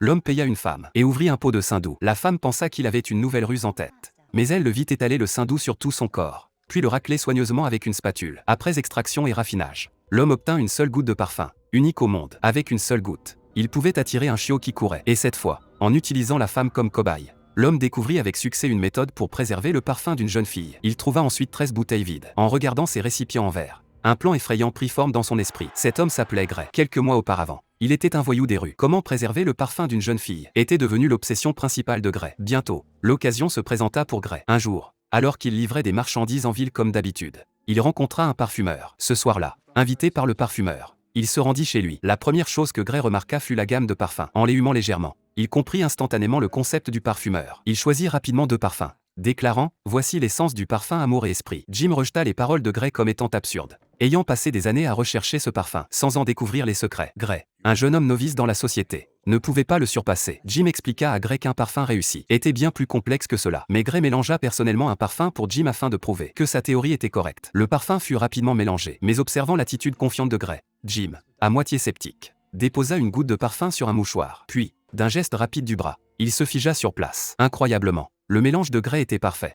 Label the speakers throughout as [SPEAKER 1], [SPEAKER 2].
[SPEAKER 1] L'homme paya une femme et ouvrit un pot de sein doux. La femme pensa qu'il avait une nouvelle ruse en tête. Mais elle le vit étaler le sein doux sur tout son corps, puis le racler soigneusement avec une spatule. Après extraction et raffinage, l'homme obtint une seule goutte de parfum, unique au monde. Avec une seule goutte, il pouvait attirer un chiot qui courait. Et cette fois, en utilisant la femme comme cobaye, l'homme découvrit avec succès une méthode pour préserver le parfum d'une jeune fille. Il trouva ensuite 13 bouteilles vides. En regardant ces récipients en verre, un plan effrayant prit forme dans son esprit. Cet homme s'appelait Gray. Quelques mois auparavant, il était un voyou des rues. Comment préserver le parfum d'une jeune fille était devenu l'obsession principale de Gray. Bientôt, l'occasion se présenta pour Gray. Un jour, alors qu'il livrait des marchandises en ville comme d'habitude, il rencontra un parfumeur. Ce soir-là, invité par le parfumeur, il se rendit chez lui. La première chose que Gray remarqua fut la gamme de parfums. En les humant légèrement, il comprit instantanément le concept du parfumeur. Il choisit rapidement 2 parfums, déclarant « Voici l'essence du parfum amour et esprit ». Jim rejeta les paroles de Gray comme étant absurdes. Ayant passé des années à rechercher ce parfum, sans en découvrir les secrets, Gray, un jeune homme novice dans la société, ne pouvait pas le surpasser. Jim expliqua à Gray qu'un parfum réussi était bien plus complexe que cela. Mais Gray mélangea personnellement un parfum pour Jim afin de prouver que sa théorie était correcte. Le parfum fut rapidement mélangé, mais observant l'attitude confiante de Gray, Jim, à moitié sceptique, déposa une goutte de parfum sur un mouchoir. Puis, d'un geste rapide du bras, il se figea sur place. Incroyablement, le mélange de Gray était parfait.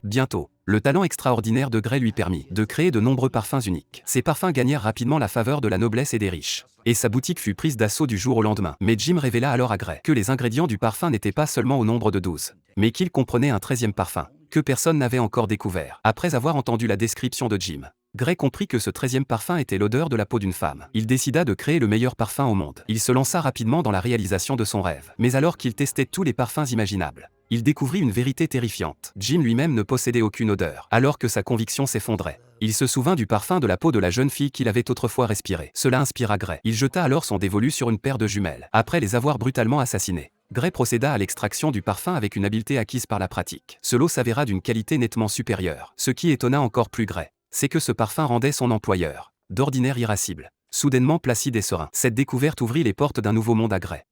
[SPEAKER 1] Bientôt, le talent extraordinaire de Gray lui permit de créer de nombreux parfums uniques. Ces parfums gagnèrent rapidement la faveur de la noblesse et des riches, et sa boutique fut prise d'assaut du jour au lendemain. Mais Jim révéla alors à Gray que les ingrédients du parfum n'étaient pas seulement au nombre de 12, mais qu'il comprenait un 13e parfum, que personne n'avait encore découvert. Après avoir entendu la description de Jim, Gray comprit que ce 13e parfum était l'odeur de la peau d'une femme. Il décida de créer le meilleur parfum au monde. Il se lança rapidement dans la réalisation de son rêve. Mais alors qu'il testait tous les parfums imaginables, il découvrit une vérité terrifiante. Jim lui-même ne possédait aucune odeur. Alors que sa conviction s'effondrait, il se souvint du parfum de la peau de la jeune fille qu'il avait autrefois respiré. Cela inspira Gray. Il jeta alors son dévolu sur une paire de jumelles. Après les avoir brutalement assassinées, Gray procéda à l'extraction du parfum avec une habileté acquise par la pratique. Ce lot s'avéra d'une qualité nettement supérieure. Ce qui étonna encore plus Gray, c'est que ce parfum rendait son employeur, d'ordinaire irascible, soudainement placide et serein. Cette découverte ouvrit les portes d'un nouveau monde à Gray.